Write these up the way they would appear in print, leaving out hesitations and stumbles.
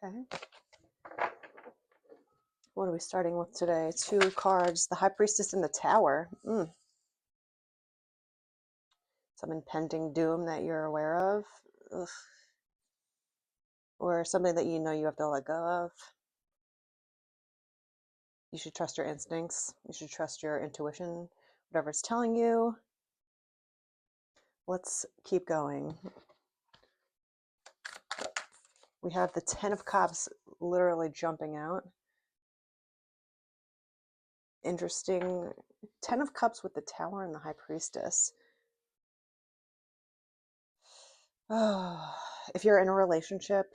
Okay. What are we starting with today? 2 cards. The High Priestess and the Tower. Some impending doom that you're aware of. Ugh. Or something that you know you have to let go of. You should trust your instincts. You should trust your intuition, whatever it's telling you. Let's keep going. We have the 10 of Cups literally jumping out. Interesting. 10 of Cups with the Tower and the High Priestess. Oh, if you're in a relationship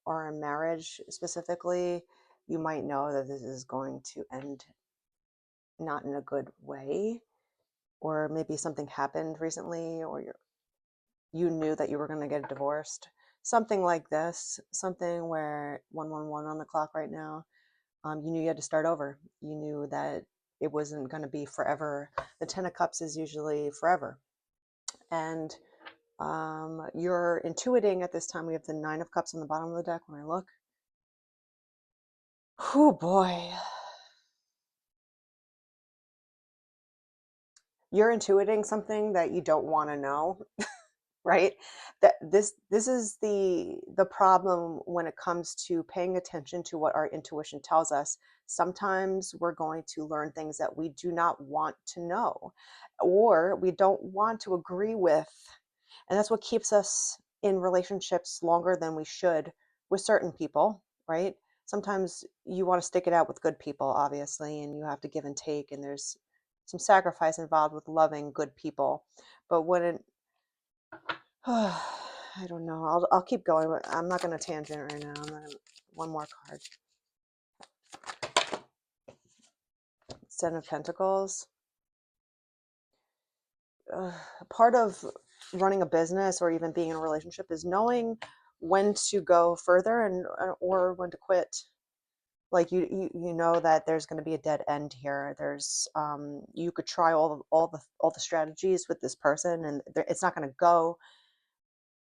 or a marriage specifically, you might know that this is going to end not in a good way, or maybe something happened recently, or you knew that you were going to get divorced. Something like this, something where 111 on the clock right now. You knew you had to start over. You knew that it wasn't going to be forever. The 10 of Cups is usually forever. And you're intuiting at this time. We have the 9 of Cups on the bottom of the deck when I look. Oh boy. You're intuiting something that you don't want to know, right? That this is the problem when it comes to paying attention to what our intuition tells us. Sometimes we're going to learn things that we do not want to know, or we don't want to agree with. And that's what keeps us in relationships longer than we should with certain people, right? Sometimes you want to stick it out with good people, obviously, and you have to give and take, and there's some sacrifice involved with loving good people. But when it, I don't know, I'll keep going. But I'm not going to tangent right now. One more card. 10 of Pentacles. Part of running a business or even being in a relationship is knowing when to go further and or when to quit. Like you know that there's going to be a dead end here. There's you could try all the strategies with this person, and it's not going to go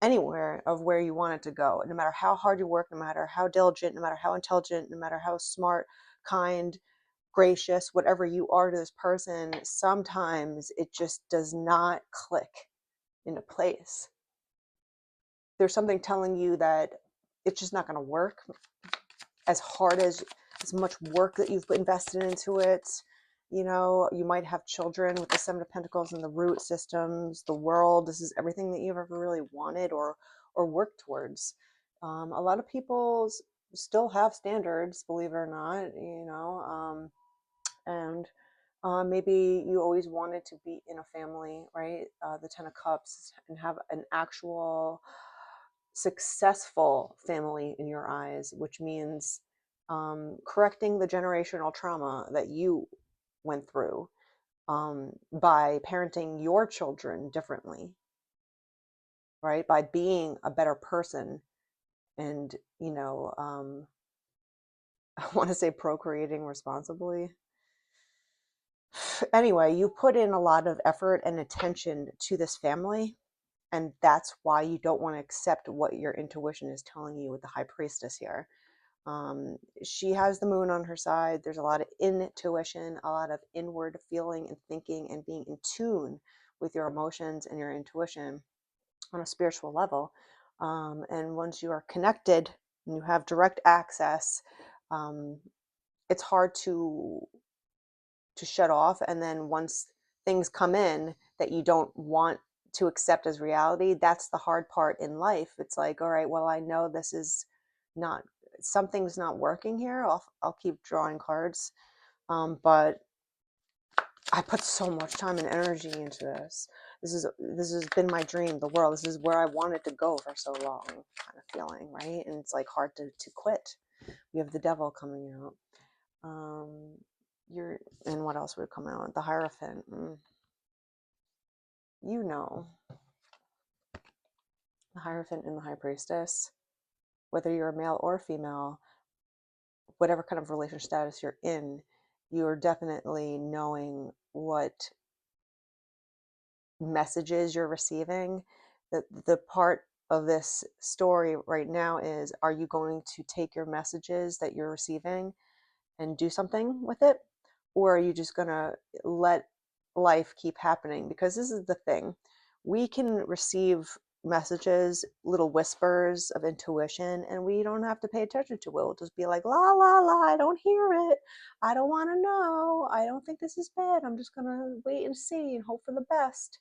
anywhere of where you want it to go. No matter how hard you work, no matter how diligent, no matter how intelligent, no matter how smart, kind, gracious, whatever you are to this person, sometimes it just does not click into place. There's something telling you that it's just not going to work. As hard as much work that you've invested into it, you know, you might have children with the 7 of Pentacles and the root systems, the world. This is everything that you've ever really wanted or worked towards. A lot of people still have standards, believe it or not, you know, and maybe you always wanted to be in a family, right? The 10 of Cups, and have an actual successful family in your eyes, which means correcting the generational trauma that you went through by parenting your children differently, right? By being a better person and, you know, I want to say procreating responsibly. Anyway, you put in a lot of effort and attention to this family, and that's why you don't want to accept what your intuition is telling you with the High Priestess here. She has the moon on her side. There's a lot of intuition, a lot of inward feeling and thinking and being in tune with your emotions and your intuition on a spiritual level. And once you are connected and you have direct access, it's hard to shut off. And then once things come in that you don't want to accept as reality, that's the hard part in life. It's like, all right, well, I know this is not, something's not working here. I'll keep drawing cards. But I put so much time and energy into this. This has been my dream, the world. This is where I wanted to go for so long, kind of feeling, right? And it's like hard to quit. We have the Devil coming out. And what else would come out? The Hierophant. You know, the Hierophant and the High Priestess, whether you're a male or female, whatever kind of relationship status you're in, you're definitely knowing what messages you're receiving. The part of this story right now is, are you going to take your messages that you're receiving and do something with it? Or are you just going to let life keep happening? Because this is the thing, we can receive messages, little whispers of intuition, and we don't have to pay attention to it. We'll just be like, la, la, la, I don't hear it. I don't want to know. I don't think this is bad. I'm just going to wait and see and hope for the best,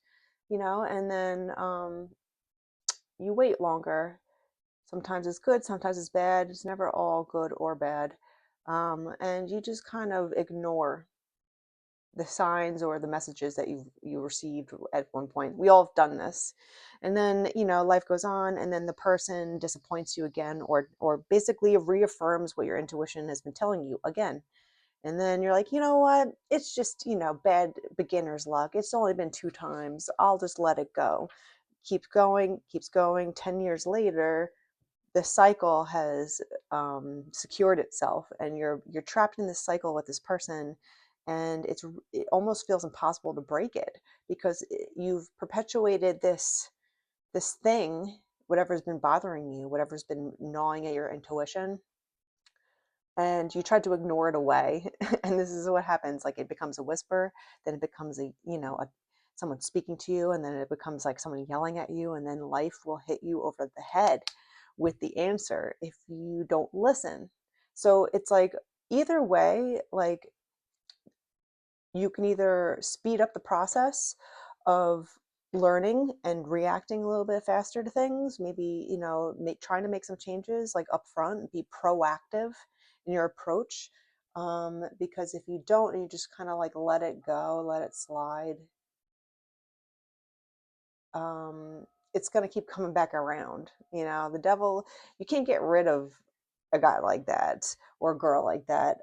and then you wait longer. Sometimes it's good, sometimes it's bad. It's never all good or bad. And you just kind of ignore the signs or the messages that you received at one point. We all have done this. And then, life goes on, and then the person disappoints you again, or basically reaffirms what your intuition has been telling you again. And then you're like, you know what? It's just, bad beginner's luck. It's only been 2 times. I'll just let it go. Keeps going, keeps going. 10 years later, the cycle has secured itself, and you're trapped in this cycle with this person, and it almost feels impossible to break it, because you've perpetuated this thing, whatever's been bothering you, whatever's been gnawing at your intuition, and you tried to ignore it away. And this is what happens. Like, it becomes a whisper, then it becomes someone speaking to you, and then it becomes like someone yelling at you, and then life will hit you over the head with the answer if you don't listen. So it's like, either way, like, you can either speed up the process of learning and reacting a little bit faster to things, maybe, trying to make some changes like upfront, be proactive in your approach. Because if you don't, and you just kind of like let it go, let it slide, it's going to keep coming back around. The devil, you can't get rid of a guy like that or a girl like that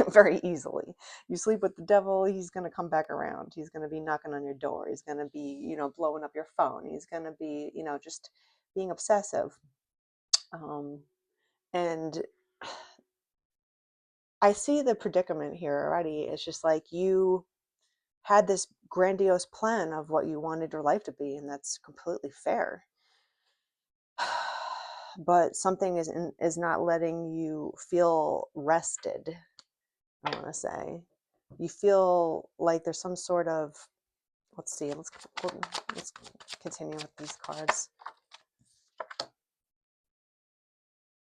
very easily. You sleep with the devil, he's going to come back around. He's going to be knocking on your door. He's going to be, blowing up your phone. He's going to be, just being obsessive. And I see the predicament here already. It's just like, you had this grandiose plan of what you wanted your life to be, and that's completely fair. But something is not letting you feel rested. I want to say, you feel like there's some sort of, let's see, let's continue with these cards.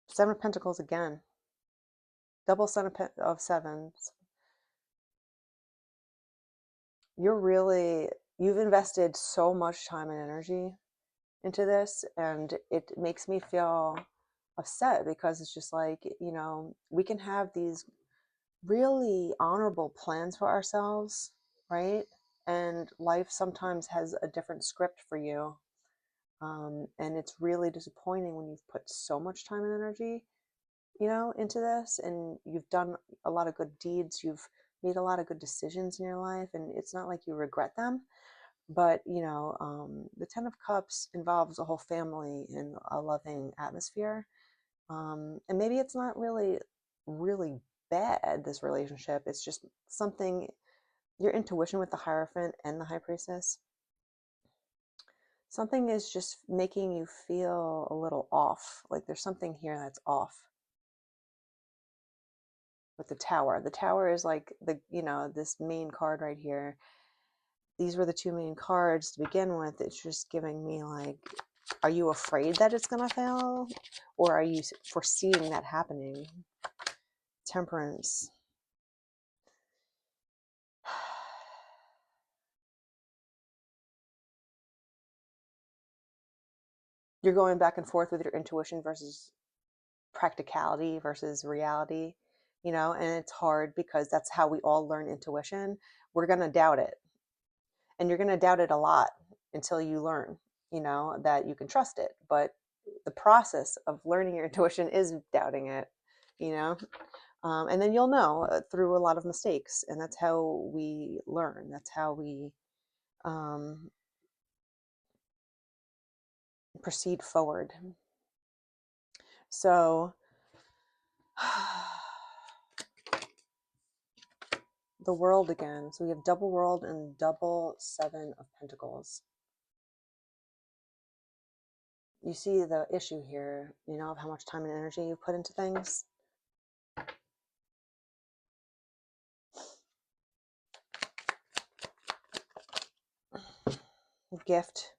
7 of Pentacles again, double of sevens. You've invested so much time and energy into this, and it makes me feel upset, because it's just like, we can have these really honorable plans for ourselves, right? And life sometimes has a different script for you. And it's really disappointing when you've put so much time and energy, into this, and you've done a lot of good deeds, you've made a lot of good decisions in your life, and it's not like you regret them. But, the 10 of Cups involves a whole family in a loving atmosphere. And maybe it's not really, really bad, this relationship. It's just something, your intuition with the Hierophant and the High Priestess, something is just making you feel a little off. Like, there's something here that's off. With the Tower. The Tower is like this main card right here. These were the 2 main cards to begin with. It's just giving me like, are you afraid that it's going to fail? Or are you foreseeing that happening? Temperance. You're going back and forth with your intuition versus practicality versus reality, and it's hard, because that's how we all learn intuition. We're going to doubt it. And you're going to doubt it a lot until you learn, that you can trust it. But the process of learning your intuition is doubting it, you know and then you'll know through a lot of mistakes, and that's how we learn. That's how we proceed forward. So The World again. So we have double World and double Seven of Pentacles. You see the issue here, you know, of how much time and energy you put into things. Gift.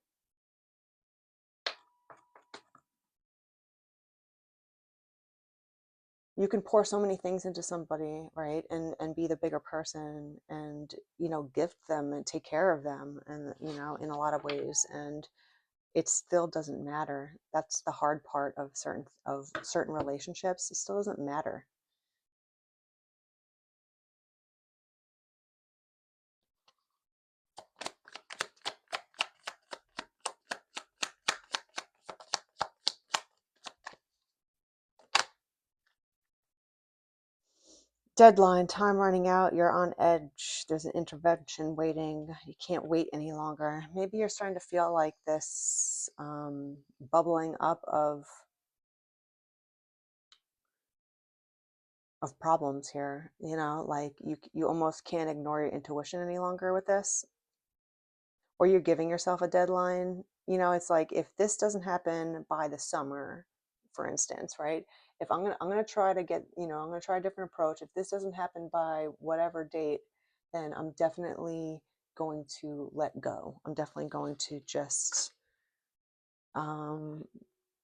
You can pour so many things into somebody, right? And be the bigger person and, you know, gift them and take care of them and, you know, in a lot of ways. And it still doesn't matter. That's the hard part of certain relationships. It still doesn't matter. Deadline, time running out, you're on edge, there's an intervention waiting, you can't wait any longer. Maybe you're starting to feel like this bubbling up of problems here, you know, like you almost can't ignore your intuition any longer with this, or you're giving yourself a deadline. You know, it's like, if this doesn't happen by the summer, for instance, right? If I'm gonna try to get, you know, I'm gonna try a different approach. If this doesn't happen by whatever date, then I'm definitely going to let go. I'm definitely going to just um,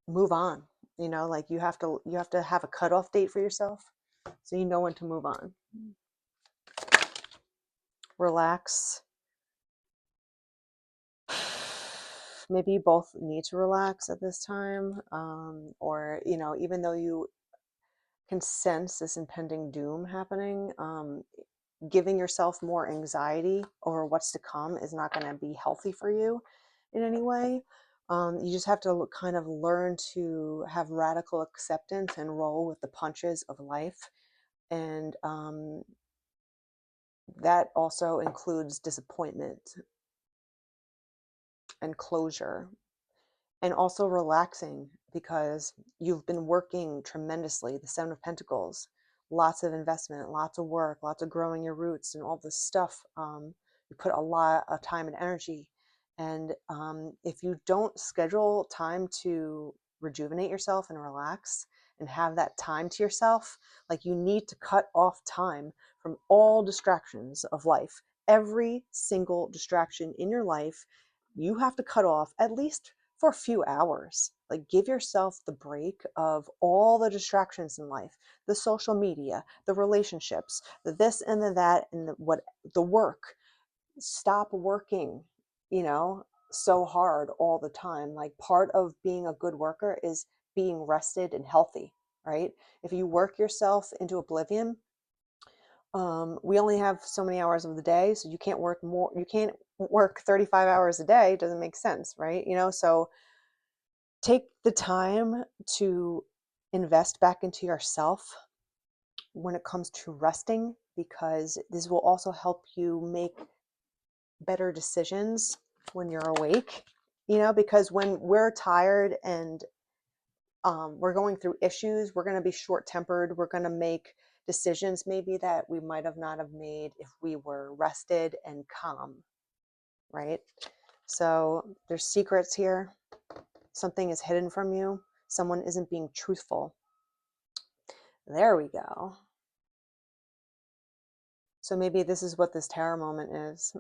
move on. You know, like you have to have a cutoff date for yourself, so you know when to move on. Relax. Maybe you both need to relax at this time, or, you know, even though you can sense this impending doom happening, giving yourself more anxiety over what's to come is not going to be healthy for you in any way. You just have to kind of learn to have radical acceptance and roll with the punches of life. And that also includes disappointment and closure, and also relaxing, because you've been working tremendously. The Seven of Pentacles, lots of investment, lots of work, lots of growing your roots and all this stuff. You put a lot of time and energy. And if you don't schedule time to rejuvenate yourself and relax and have that time to yourself, like, you need to cut off time from all distractions of life. Every single distraction in your life, you have to cut off at least for a few hours. Like, give yourself the break of all the distractions in life, the social media, the relationships, the this and the that, and the work. Stop working, you know, so hard all the time. Like, part of being a good worker is being rested and healthy, right? If you work yourself into oblivion, we only have so many hours of the day, so you can't work 35 hours a day. It doesn't make sense, right? You know, so take the time to invest back into yourself when it comes to resting, because this will also help you make better decisions when you're awake. You know, because when we're tired and we're going through issues, we're going to be short tempered. We're going to make decisions maybe that we might have not have made if we were rested and calm, right? So there's secrets here. Something is hidden from you. Someone isn't being truthful. There we go. So maybe this is what this tarot moment is.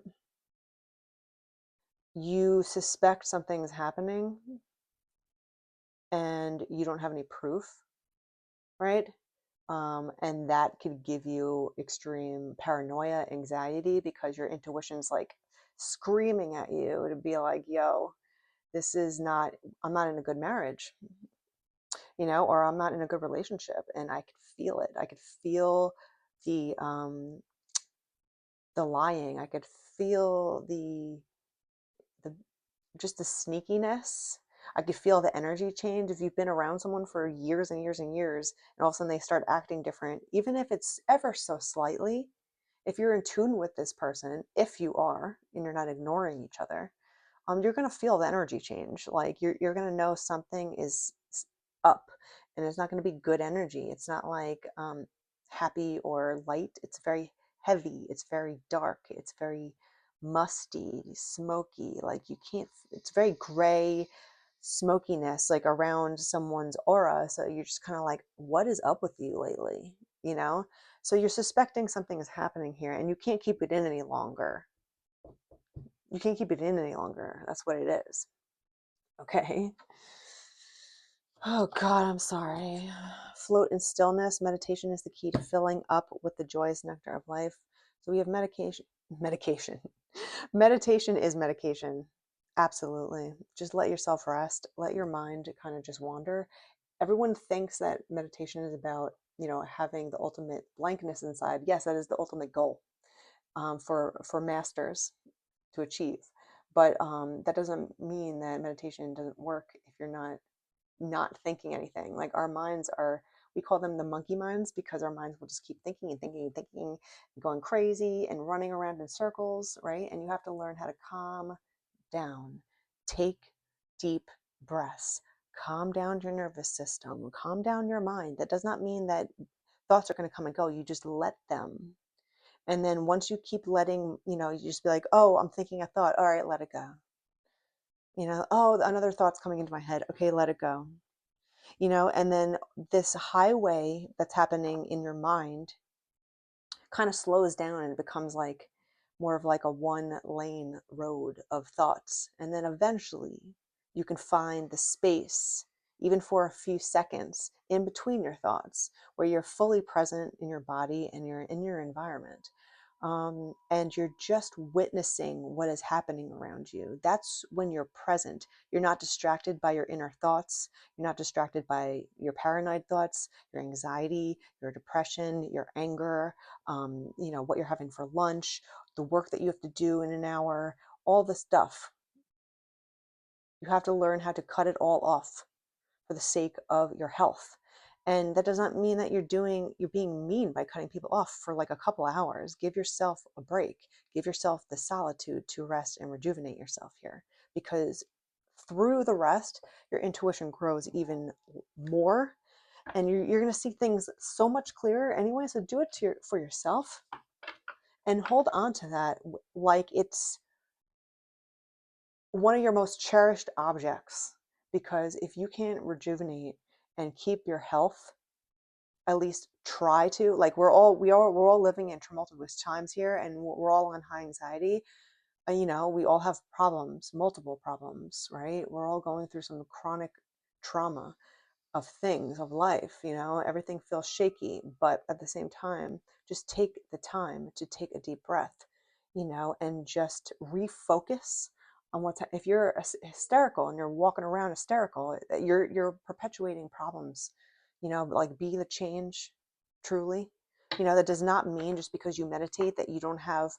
You suspect something's happening and you don't have any proof, right? And that could give you extreme paranoia, anxiety, because your intuition's like screaming at you to be like, yo, this is not, I'm not in a good marriage, you know, or I'm not in a good relationship. And I could feel it. I could feel the lying. I could feel the just the sneakiness. I could feel the energy change. If you've been around someone for years and years and years, and all of a sudden they start acting different, even if it's ever so slightly, if you're in tune with this person, if you are, and you're not ignoring each other, you're gonna feel the energy change. Like, you're gonna know something is up, and it's not gonna be good energy. It's not like happy or light. It's very heavy, it's very dark, it's very musty, smoky. Like you can't, it's very gray smokiness like around someone's aura. So you're just kind of like, what is up with you lately? You know? So you're suspecting something is happening here and you can't keep it in any longer. You can't keep it in any longer. That's what it is. Okay. Oh God, I'm sorry. Float in stillness. Meditation is the key to filling up with the joyous nectar of life. So we have medication. Meditation is medication. Absolutely. Just let yourself rest. Let your mind kind of just wander. Everyone thinks that meditation is about, having the ultimate blankness inside. Yes, that is the ultimate goal, for masters to achieve. But that doesn't mean that meditation doesn't work if you're not thinking anything. Like our minds are, we call them the monkey minds because our minds will just keep thinking and thinking and thinking, and going crazy and running around in circles, right? And you have to learn how to calm down, take deep breaths, calm down your nervous system, calm down your mind. That does not mean that thoughts are going to come and go. You just let them. And then once you keep letting, you just be like, oh, I'm thinking a thought. All right, let it go. Oh, another thought's coming into my head. Okay, let it go. And then this highway that's happening in your mind kind of slows down and it becomes like more of like a one lane road of thoughts. And then eventually you can find the space, even for a few seconds in between your thoughts, where you're fully present in your body and you're in your environment. And you're just witnessing what is happening around you. That's when you're present. You're not distracted by your inner thoughts. You're not distracted by your paranoid thoughts, your anxiety, your depression, your anger, what you're having for lunch, the work that you have to do in an hour, all the stuff. You have to learn how to cut it all off for the sake of your health. And that doesn't mean that you're being mean by cutting people off for like a couple hours. Give yourself a break. Give yourself the solitude to rest and rejuvenate yourself here. Because through the rest, your intuition grows even more and you're going to see things so much clearer anyway. So do it for yourself and hold on to that like it's one of your most cherished objects. Because if you can't rejuvenate and keep your health, at least try to, like we're all living in tumultuous times here and we're all on high anxiety. We all have problems, multiple problems, right? We're all going through some chronic trauma of things, of life. Everything feels shaky, but at the same time, just take the time to take a deep breath, and just refocus on if you're hysterical and you're walking around hysterical, you're perpetuating problems. Like be the change truly. That does not mean just because you meditate that you don't have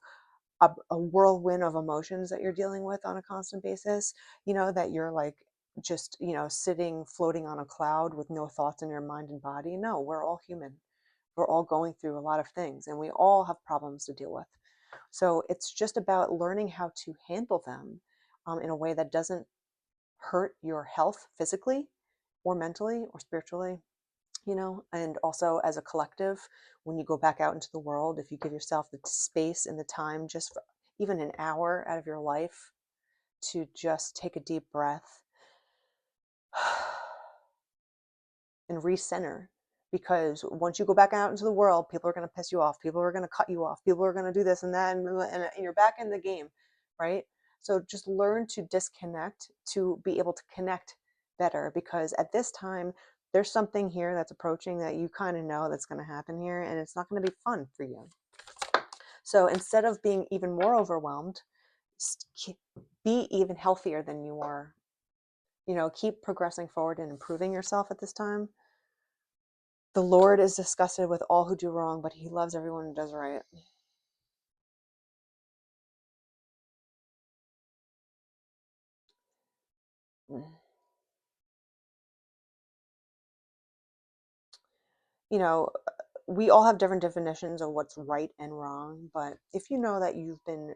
a whirlwind of emotions that you're dealing with on a constant basis, that you're like just, sitting, floating on a cloud with no thoughts in your mind and body. No, we're all human. We're all going through a lot of things and we all have problems to deal with. So it's just about learning how to handle them in a way that doesn't hurt your health physically or mentally or spiritually, and also as a collective, when you go back out into the world, if you give yourself the space and the time, just for even an hour out of your life to just take a deep breath and recenter. Because once you go back out into the world, people are going to piss you off. People are going to cut you off. People are going to do this and that. And you're back in the game, right? So just learn to disconnect to be able to connect better. Because at this time, there's something here that's approaching that you kind of know that's going to happen here. And it's not going to be fun for you. So instead of being even more overwhelmed, be even healthier than you are. Keep progressing forward and improving yourself at this time. The Lord is disgusted with all who do wrong, but he loves everyone who does right. You know, we all have different definitions of what's right and wrong, but if you know that you've been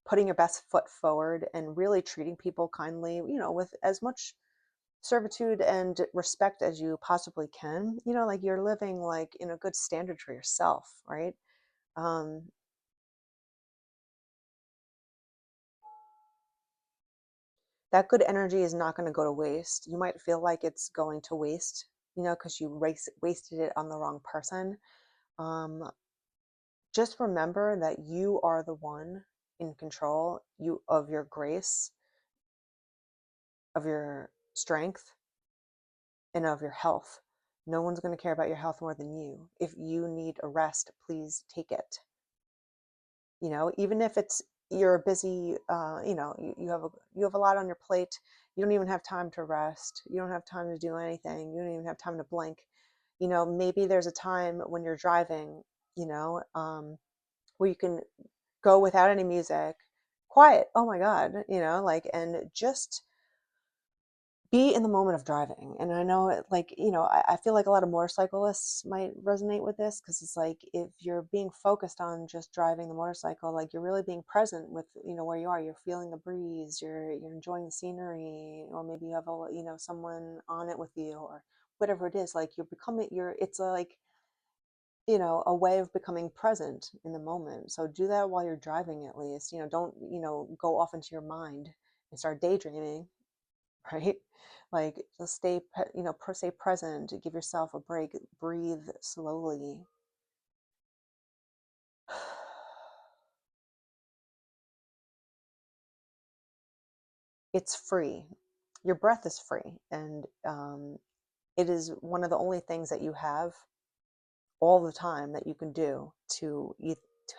putting your best foot forward and really treating people kindly, with as much servitude and respect as you possibly can, like you're living like in a good standard for yourself, right? Um, that good energy is not going to go to waste. You might feel like it's going to waste, because you wasted it on the wrong person. Um, just remember that you are the one in control you of your grace, of your strength, and of your health. No one's going to care about your health more than you. If you need a rest, please take it. Even if it's you're busy, you have a lot on your plate. You don't even have time to rest. You don't have time to do anything. You don't even have time to blink. Maybe there's a time when you're driving, where you can go without any music, quiet. Oh my God, and just be in the moment of driving. And I know I feel like a lot of motorcyclists might resonate with this, because it's like if you're being focused on just driving the motorcycle, like you're really being present with where you are. You're feeling the breeze, you're enjoying the scenery, or maybe you have someone on it with you, or whatever it is. Like you're becoming you're it's like a way of becoming present in the moment. So do that while you're driving, at least. Don't go off into your mind and start daydreaming. Right? Like just stay present, give yourself a break, breathe slowly. It's free. Your breath is free, and it is one of the only things that you have all the time that you can do to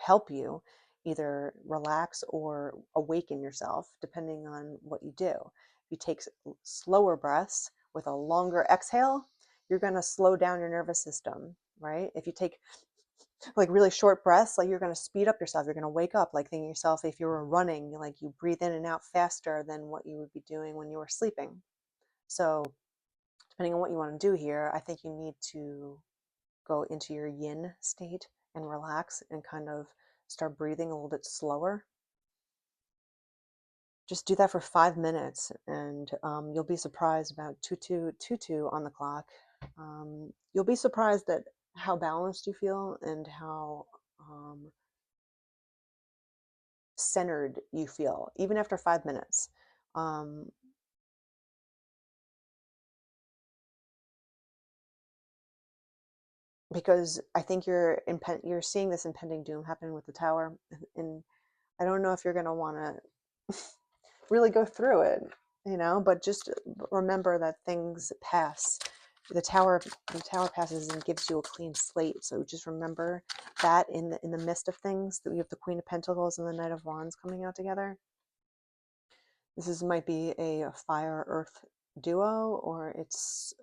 help you either relax or awaken yourself, depending on what you do. If you take slower breaths with a longer exhale, you're going to slow down your nervous system, right? If you take like really short breaths, like you're going to speed up yourself. You're going to wake up, like thinking yourself, if you were running, like you breathe in and out faster than what you would be doing when you were sleeping. So depending on what you want to do here, I think you need to go into your yin state and relax and kind of start breathing a little bit slower. Just do that for 5 minutes, and you'll be surprised. About 2222 on the clock. You'll be surprised at how balanced you feel and how centered you feel, even after 5 minutes. Um, because I think you're seeing this impending doom happen with the tower, and I don't know if you're going to want to really go through it, but just remember that things pass. The tower passes and gives you a clean slate. So just remember that in the midst of things, that we have the Queen of Pentacles and the Knight of Wands coming out together. Might be a fire earth duo, or it's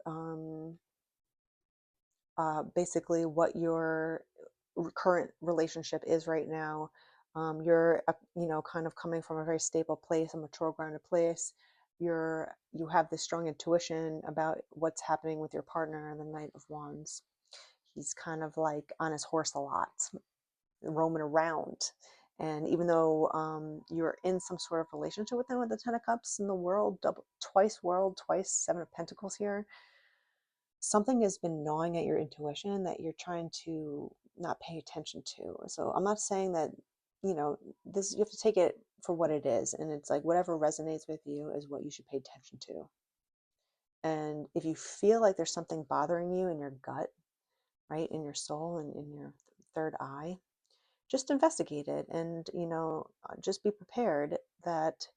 basically what your current relationship is right now. You're kind of coming from a very stable place, a mature grounded place. You have this strong intuition about what's happening with your partner. And the Knight of Wands, he's kind of like on his horse a lot, roaming around. And even though you're in some sort of relationship with him, with the Ten of Cups in the world, world, twice Seven of Pentacles here, something has been gnawing at your intuition that you're trying to not pay attention to. So I'm not saying that, this, you have to take it for what it is. And it's like whatever resonates with you is what you should pay attention to. And if you feel like there's something bothering you in your gut, right, in your soul and in your third eye, just investigate it. And, just be prepared that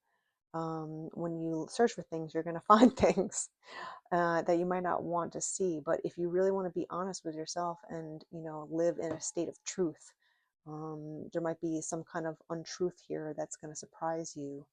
when you search for things, you're going to find things that you might not want to see. But if you really want to be honest with yourself and live in a state of truth, there might be some kind of untruth here that's going to surprise you.